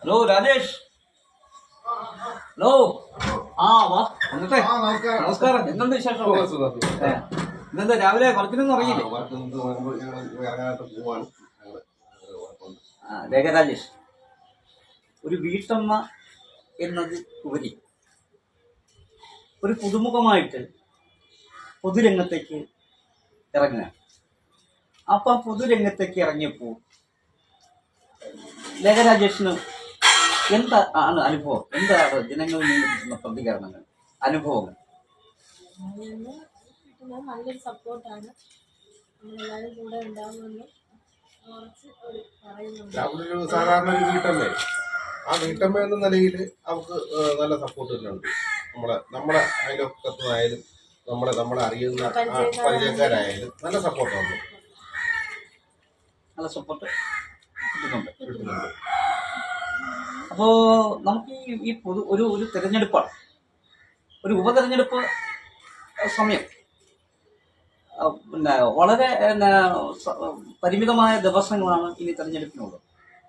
Hello Rajesh. Hello. വാ വന്നിട്ടേ. നമസ്കാരം. എന്തുണ്ട് വിശേഷം? ഇന്നെന്താ രാവിലെ വർക്കിനൊന്നും ഇറങ്ങിയില്ലേ? രേഖ രാജേഷ്, ഒരു വീട്ടമ്മ എന്നത് ഉപരി ഒരു പുതുമുഖമായിട്ട് പൊതുരംഗത്തേക്ക് ഇറങ്ങുക. അപ്പം പൊതുരംഗത്തേക്ക് ഇറങ്ങിയപ്പോൾ ലേഖ രാജേഷിന് എന്താ ആണ് അനുഭവം? എന്താണ് ജനങ്ങളിൽ നിന്ന് കിട്ടുന്ന പ്രതികരണങ്ങൾ, അനുഭവങ്ങൾ? നല്ലൊരു സപ്പോർട്ടാണ്. നമ്മളെല്ലാവരും കൂടെ ഉണ്ടാകുമെന്ന് ഒരു സാധാരണ ഒരു വീട്ടമ്മ, ആ വീട്ടമ്മ എന്ന നിലയിൽ അവർക്ക് നല്ല സപ്പോർട്ട് തന്നെയുണ്ട്. നമ്മളെ അയൽവക്കത്തുനിന്നായാലും നമ്മളെ അറിയുന്ന പരിചയക്കാരായാലും നല്ല സപ്പോർട്ടുണ്ട്. നല്ല സപ്പോർട്ട് കിട്ടുന്നുണ്ട്. അപ്പോ നമുക്ക് ഈ ഒരു തെരഞ്ഞെടുപ്പാണ്, ഒരു ഉപതെരഞ്ഞെടുപ്പ് സമയം. പിന്നെ വളരെ പരിമിതമായ ദിവസങ്ങളാണ് ഇനി തെരഞ്ഞെടുപ്പിനുള്ളത്.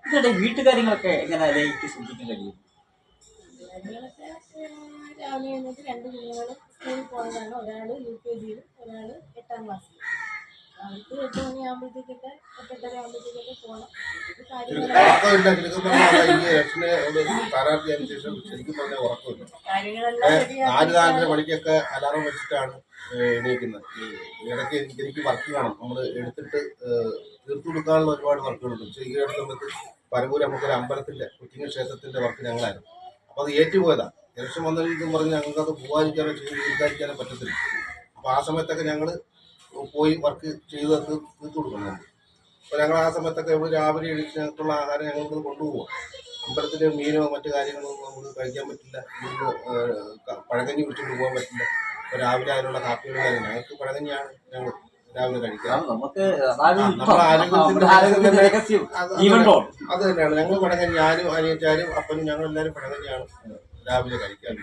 ഇതിനിടെ വീട്ടുകാര്യങ്ങളൊക്കെ എങ്ങനെ ലയിക്ക് ശ്രദ്ധിക്കാൻ കഴിയും? രാവിലെ എഴുന്നേറ്റ് 2 കുഞ്ഞുങ്ങൾ സ്കൂളിൽ പോയതാണ്. ഒരാൾ UKG, ഒരാൾ 8ാം ക്ലാസ്സിൽ. അവർക്ക് 8 മണിയാകുമ്പോഴത്തേക്കൊക്കെ 8:30 ആകുമ്പോഴത്തേക്കൊക്കെ പോകണം. സ്ഥാനാർത്ഥിയായതിനു ശേഷം ശരിക്കും പറഞ്ഞാൽ ഉറക്കമില്ല. 4-4:30 മണിക്കൊക്കെ അലാറം വെച്ചിട്ടാണ് എണീക്കുന്നത്. ഇടയ്ക്ക് എനിക്ക് വർക്ക് കാണും. നമ്മൾ എടുത്തിട്ട് തീർത്തു കൊടുക്കാനുള്ള ഒരുപാട് വർക്കുകളുണ്ട്. പക്ഷേ ഈ അടുത്ത സമയത്ത് പരമ്പൂര് നമുക്കൊരു അമ്പലത്തിന്റെ കുറ്റിങ്ങൽ ക്ഷേത്രത്തിന്റെ വർക്ക് ഞങ്ങളായിരുന്നു. അപ്പോൾ അത് ഏറ്റുപോയതാണ്. ഇലക്ഷൻ വന്നതെന്ന് പറഞ്ഞ് ഞങ്ങൾക്കത് പോകാതിരിക്കാനോ തീർക്കാതിരിക്കാനോ പറ്റത്തില്ല. അപ്പോൾ ആ സമയത്തൊക്കെ ഞങ്ങൾ പോയി വർക്ക് ചെയ്ത് തീർത്തു കൊടുക്കുന്നുണ്ട്. അപ്പോൾ ഞങ്ങൾ ആ സമയത്തൊക്കെ ഇവിടെ രാവിലെ എഴുതി ഞങ്ങൾക്കുള്ള ആഹാരം ഞങ്ങൾക്ക് കൊണ്ടുപോകും. അമ്പലത്തിലെ മീനോ മറ്റു കാര്യങ്ങളൊന്നും നമുക്ക് കഴിക്കാൻ പറ്റില്ല. പഴകഞ്ഞി കുടിച്ചുകൊണ്ട് പോകാൻ പറ്റില്ല. അപ്പോൾ രാവിലെ അതിനുള്ള കാപ്പിയുടെ കാര്യം ഞങ്ങൾക്ക് പഴകഞ്ഞിയാണ് ഞങ്ങൾ രാവിലെ കഴിക്കാം. നമ്മുടെ അത് തന്നെയാണ് ഞങ്ങൾ പഴകഞ്ഞി. ഞാനും അനിയച്ചാരും അപ്പനും ഞങ്ങൾ എല്ലാവരും പഴകഞ്ഞിയാണ് രാവിലെ കഴിക്കാൻ.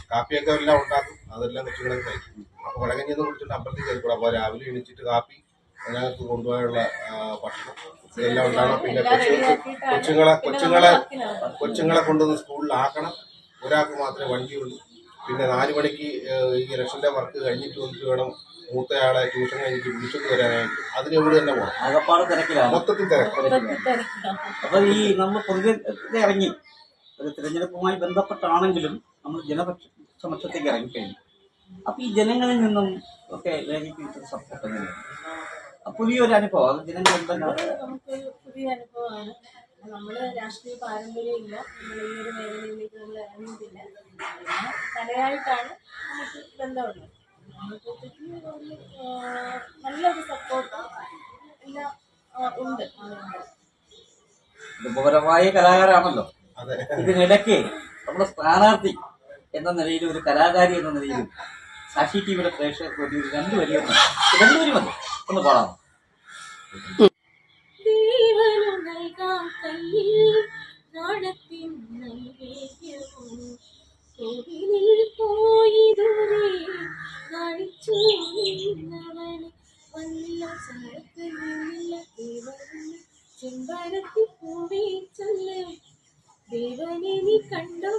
കാപ്പിയൊക്കെ എല്ലാം ഉണ്ടാക്കും, അതെല്ലാം കൊച്ചുങ്ങളൊക്കെ കഴിക്കും. അപ്പോൾ പഴകഞ്ഞിയൊന്നും കുടിച്ചിട്ട് അമ്പലത്തിൽ കയറിക്കൂടാ. അപ്പോൾ രാവിലെ എണീച്ചിട്ട് കാപ്പി ഞങ്ങൾക്ക് കൊണ്ടുപോയുള്ള ഭക്ഷണം ഇതെല്ലാം ഉണ്ടാകണം. പിന്നെ കൊച്ചുങ്ങളെ കൊണ്ടുവന്ന് സ്കൂളിലാക്കണം. ഒരാൾക്ക് മാത്രമേ വണ്ടിയുള്ളൂ. പിന്നെ 4 മണിക്ക് ഈ ഇലക്ഷൻ്റെ വർക്ക് കഴിഞ്ഞിട്ട് വന്നിട്ട് വേണം മൂത്തയാളെ ട്യൂഷൻ കഴിഞ്ഞിട്ട് വിളിച്ചിട്ട് വരാനായിട്ട്. അതിനെവിടെ തന്നെ പോകണം. മൊത്തത്തിൽ തിരക്ക്. അപ്പൊ ഈ നമ്മൾ പൊതുവെ ഇറങ്ങി ഒരു തിരഞ്ഞെടുപ്പുമായി ബന്ധപ്പെട്ടാണെങ്കിലും നമ്മൾ ജനപക്ഷത്തേക്ക് ഇറങ്ങിക്കഴിഞ്ഞു. അപ്പൊ ഈ ജനങ്ങളിൽ നിന്നും ഒക്കെ കിട്ടുന്ന സപ്പോർട്ട് എങ്ങനെയാണ്? പുതിയൊരു അനുഭവം, അത് ജനങ്ങൾ നമുക്കൊരു പുതിയ അനുഭവമാണ്. നമ്മൾ രാഷ്ട്രീയ പാരമ്പര്യം ഇല്ല, നമ്മൾ ഈ ഒരു മേഖലയിലേക്ക് നമ്മൾ ഇറങ്ങിയിട്ടില്ല. പിന്നെ കലയായിട്ടാണ് നമുക്ക് ബന്ധമുള്ളത്. അതിനെപ്പറ്റി നല്ലൊരു സപ്പോർട്ട് എല്ലാം ഉണ്ട്. ഉപപരമായ കലാകാരാണല്ലോ. ഇതിനിടയ്ക്ക് നമ്മുടെ സ്ഥാനാർത്ഥി എന്ന നിലയിലും ഒരു കലാകാരി എന്ന നിലയിലും സാക്ഷി ടിവിയുടെ പ്രേക്ഷകർക്ക് വേണ്ടി ഒരു 2 വരി മതി, ഒന്ന് പാടാം. ചെമ്പരത്തി പൂവേ ചൊല്ല് ദേവനെ നീ കണ്ടോ,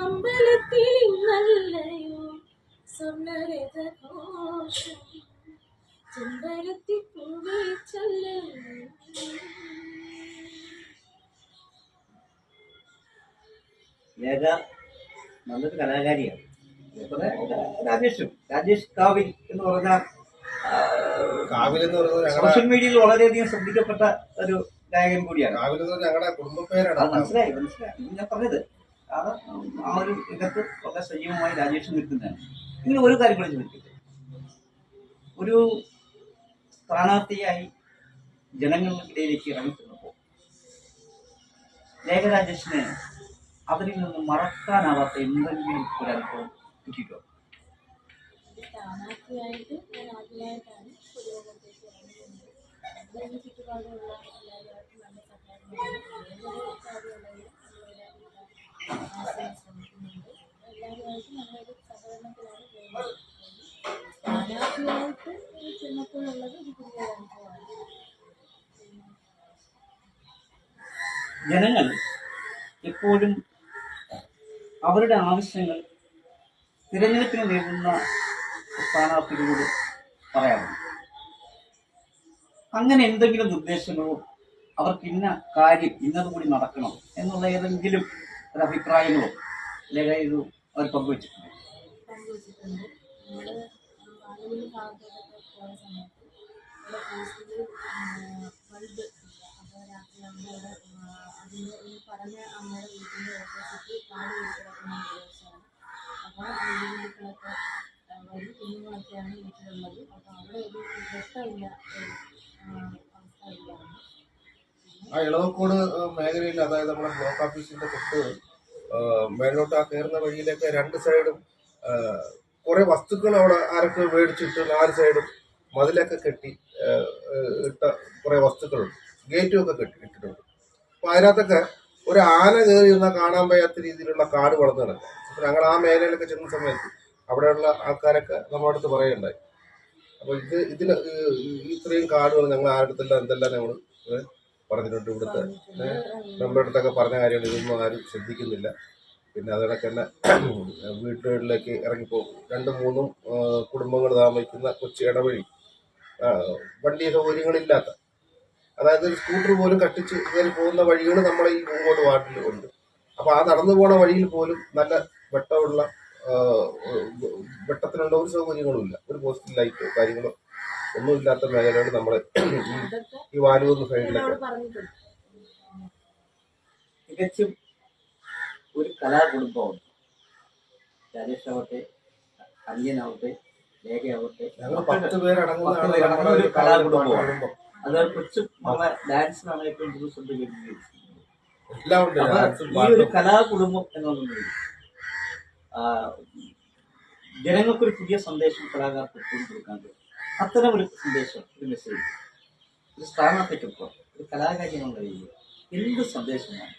അമ്പലത്തിൽ നല്ലയോ സ്വർണ്ണരഥഘോഷം, ചെമ്പരത്തി പൂവേ ചൊല്ല്. ലേഖ നല്ലൊരു കലാകാരിയാണ്. രാജേഷ് കാവിൽ എന്ന് പറഞ്ഞാൽ സോഷ്യൽ മീഡിയയിൽ വളരെയധികം ശ്രദ്ധിക്കപ്പെട്ട ഒരു ഗായകൻ കൂടിയാണ്. മനസ്സിലായി ഞാൻ പറഞ്ഞത്. ആ ഒരു രംഗത്ത് വളരെ സജീവമായി രാജേഷ് നിൽക്കുന്നതാണ്. ഇങ്ങനെ ഒരു കാര്യം കൂടെ ചോദിക്കട്ടെ. ഒരു സ്ഥാനാർത്ഥിയായി ജനങ്ങൾക്കിടയിലേക്ക് ഇറങ്ങിച്ചെന്നപ്പോൾ ലേഖ രാജേഷിന് അവരിൽ നിന്ന് മറക്കാനാവാത്ത എന്തെങ്കിലും ഒരു അനുഭവം കിട്ടിയിട്ടുണ്ടോ? സ്ഥാനാർത്ഥിയായിട്ട് ഞാൻ ആദ്യമായിട്ടാണ് പൊതുയോഗത്തേക്ക് ഇറങ്ങുന്നത്. നമ്മുടെ ചുറ്റുപാടുള്ള എല്ലാവരുമായിട്ടും നല്ല സഹകരണമാണ്. ഏതൊരു കാര്യമുണ്ടെങ്കിലും നമ്മളിവിടെ ശ്രമിക്കുന്നുണ്ട്. എല്ലാവരുമായിട്ടും നല്ലൊരു സഹകരണത്തിലാണ് പോകുന്നത്. സ്ഥാനാർത്ഥിയായിട്ട് ചെന്നപ്പോഴുള്ളത് ഒരു പുതിയ അനുഭവമാണ്. ജനങ്ങൾ എപ്പോഴും അവരുടെ ആവശ്യങ്ങൾ തിരഞ്ഞെടുപ്പിന് നേരിടുന്ന സ്ഥാനാർത്ഥികളോട് പറയാറുണ്ട്. അങ്ങനെ എന്തെങ്കിലും നിർദ്ദേശങ്ങളോ അവർക്ക് ഇന്ന കാര്യം ഇന്നതുകൂടി നടക്കണം എന്നുള്ള ഏതെങ്കിലും ഒരു അഭിപ്രായങ്ങളോ അല്ലെങ്കിൽ അവർ പങ്കുവച്ചിട്ടുണ്ട്? നമ്മൾ ആളുകളിൽ ഭാഗത്തോട്ടൊക്കെ പോയ സമയത്ത് അവിടെ പോസ്റ്റിൽ ബൾബ് ഇല്ല. അപ്പോൾ രാത്രി അവിടെ അതിൻ്റെ ഈ പറഞ്ഞ അമ്മയുടെ വീട്ടിൻ്റെ ഓപ്പോസിറ്റ് 4 വീട് കിടക്കുന്ന പ്രദേശമാണ്. അപ്പോൾ ആ വീടുകളൊക്കെ വരും, കുഞ്ഞുങ്ങളൊക്കെയാണ് വീട്ടിലുള്ളത്. അപ്പോൾ അവിടെ ഒരു വെട്ടമില്ല, അവസ്ഥ ഇല്ലായിരുന്നു. ആ ഇളവക്കോട് മേഖലയിൽ, അതായത് നമ്മുടെ ബ്ലോക്ക് ഓഫീസിന്റെ തൊട്ട് മേലോട്ട് ആ കയറുന്ന വഴിയിലൊക്കെ 2 സൈഡും കുറെ വസ്തുക്കൾ അവിടെ ആരൊക്കെ മേടിച്ചിട്ട് 4 സൈഡും മതിലൊക്കെ കെട്ടി ഇട്ട കുറെ വസ്തുക്കളുണ്ട്. ഗേറ്റും ഒക്കെ ഇട്ടിട്ടുണ്ട്. അപ്പൊ അതിനകത്തൊക്കെ ഒരു ആന കയറി നിന്നാൽ കാണാൻ വയ്യാത്ത രീതിയിലുള്ള കാട് വളർന്നു കിടക്കും. അപ്പൊ ഞങ്ങൾ ആ മേഖലയിലൊക്കെ ചെന്ന സമയത്ത് അവിടെയുള്ള ആൾക്കാരൊക്കെ നമ്മുടെ അടുത്ത് പറയുണ്ടായി. അപ്പൊ ഇതിന് ഇത്രയും കാടുകൾ ഞങ്ങൾ ആരുടെ എന്തെല്ലാം ഞങ്ങൾ പറഞ്ഞിട്ടുണ്ട്. ഇവിടുത്തെ നമ്മുടെ അടുത്തൊക്കെ പറഞ്ഞ കാര്യങ്ങൾ ഇതൊന്നും ആരും ശ്രദ്ധിക്കുന്നില്ല. പിന്നെ അതിനൊക്കെ തന്നെ വീട്ടുകളിലേക്ക് ഇറങ്ങിപ്പോകും. 2-3 കുടുംബങ്ങൾ താമസിക്കുന്ന കൊച്ചി ഇടവഴി, വണ്ടി സൗകര്യങ്ങളില്ലാത്ത, അതായത് ഒരു സ്കൂട്ടർ പോലും കട്ടിച്ച് കയറി പോകുന്ന വഴികൾ നമ്മുടെ ഈ പൂങ്കോട് വാർഡിൽ ഉണ്ട്. അപ്പൊ ആ നടന്നു പോണ വഴിയിൽ പോലും നല്ല വെട്ടമുള്ള വെട്ടത്തിനുള്ള ഒരു സൗകര്യങ്ങളും ഇല്ല. ഒരു പോസ്റ്റ് ലൈറ്റോ കാര്യങ്ങളോ ഒന്നുമില്ലാത്ത മേഖലകൾ നമ്മളെ ഈ വാലൂർ സൈഡിലൊക്കെ. തികച്ചും ഒരു കലാകുടുംബമാണ്. രാജേഷ് ആവട്ടെ, അനിയനാവട്ടെ, ലേഖയാവട്ടെ, ഞങ്ങൾ 10 പേരടങ്ങുന്ന ഒരു കലാകുടുംബമാണ്. അത് കൊച്ചും നമ്മളെ ഡാൻസിനാണ് ഏറ്റവും കൂടുതൽ ശ്രദ്ധ കേന്ദ്രീകരിച്ചിരിക്കുന്നത്. ഈ ഒരു കലാകുടുംബം എന്നുള്ളത് ജനങ്ങൾക്കൊരു പുതിയ സന്ദേശം കലാകാർക്ക് എപ്പോഴും കൊടുക്കാൻ കഴിയും. അത്തരം ഒരു സന്ദേശം, ഒരു മെസ്സേജ് ഒരു സ്ഥാനാർത്ഥിക്കൊപ്പം ഒരു കലാകാരി എന്നുള്ള രീതിയിൽ എന്ത് സന്ദേശമാണ്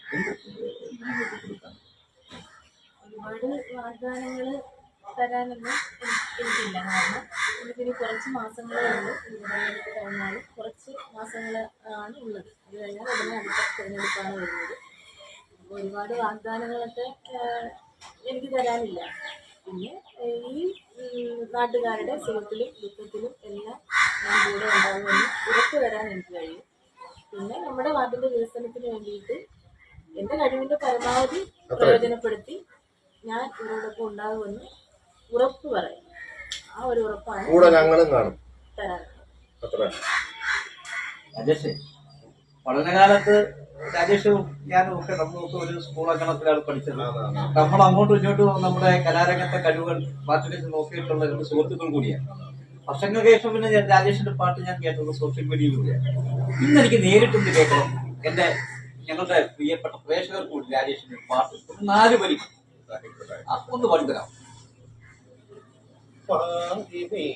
ജനങ്ങൾക്ക് കൊടുക്കാൻ? ഒരുപാട് വാഗ്ദാനങ്ങൾ തരാനൊന്നും എനിക്കില്ല. കാരണം എനിക്കിനി കുറച്ച് മാസങ്ങളേ ഉള്ളൂ. തിരഞ്ഞെടുപ്പ് കഴിഞ്ഞാലും കുറച്ച് മാസങ്ങൾ ആണ് ഉള്ളത്. അത് കഴിഞ്ഞാൽ ഉടനെ അടുത്ത തിരഞ്ഞെടുപ്പാണ് വരുന്നത്. അപ്പോൾ ഒരുപാട് വാഗ്ദാനങ്ങളൊക്കെ എനിക്ക് തരാനില്ല. പിന്നെ ഈ നാട്ടുകാരുടെ സുഖത്തിലും ദുഃഖത്തിലും എല്ലാം ഞാൻ കൂടെ ഉണ്ടാകുമെന്ന് ഉറപ്പ് തരാൻ എനിക്ക് കഴിയും. പിന്നെ നമ്മുടെ വാർഡിൻ്റെ വികസനത്തിന് വേണ്ടിയിട്ട് എൻ്റെ കഴിവിൻ്റെ പരമാവധി പ്രയോജനപ്പെടുത്തി ഞാൻ ഇവരോടൊപ്പം ഉണ്ടാകുമെന്ന് ഉറപ്പ് പറയും. ആ ഒരു ഉറപ്പാണ് തരാനുള്ളത്. രാജേഷ്, പഠനകാലത്ത് രാജേഷും ഞാനും ഒക്കെ നമ്മളൊക്കെ ഒരു സ്കൂൾ അങ്കണത്തിലാണ് പഠിച്ചത്. നമ്മൾ അങ്ങോട്ടും ഇങ്ങോട്ടും നമ്മുടെ കലാരംഗത്തെ കഴിവുകൾ മാറ്റി നോക്കിയിട്ടുള്ള 2 സുഹൃത്തുക്കൾ കൂടിയാണ്. വർഷങ്ങൾക്ക് ശേഷം പിന്നെ രാജേഷിന്റെ പാട്ട് ഞാൻ കേട്ടത് സോഷ്യൽ മീഡിയയിലൂടെയാണ്. ഇന്ന് എനിക്ക് നേരിട്ടൊന്ന് കേൾക്കണം. ഞങ്ങളുടെ പ്രിയപ്പെട്ട പ്രേക്ഷകർ കൂടി രാജേഷിന്റെ പാട്ട് 4 വരി ഒന്ന് പാടിത്തരാം. പാതിമേ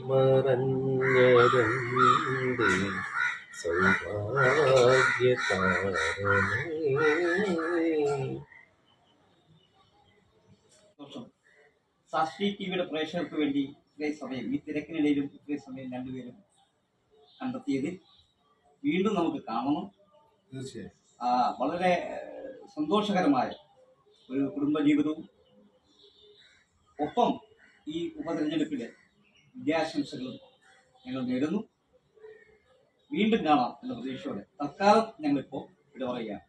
മറഞ്ഞതുണ്ട് സൗഭാഗ്യതാരമേ. സാക്ഷി ടിവിയുടെ പ്രേക്ഷകർക്ക് വേണ്ടി ഇത്രയും സമയം, ഈ തിരക്കിനിടയിലും ഇത്രയും സമയം 2 പേരും കണ്ടെത്തിയതിൽ വീണ്ടും നമുക്ക് കാണണം. തീർച്ചയായും വളരെ സന്തോഷകരമായ ഒരു കുടുംബജീവിതവും ഒപ്പം ഈ ഉപതെരഞ്ഞെടുപ്പിലെ വിദ്യാശംസകളും ഞങ്ങൾ നേടുന്നു. വീണ്ടും കാണാം എന്ന പ്രതീക്ഷയോടെ തൽക്കാലം ഞങ്ങളിപ്പോൾ ഇവിടെ പറയുകയാണ്.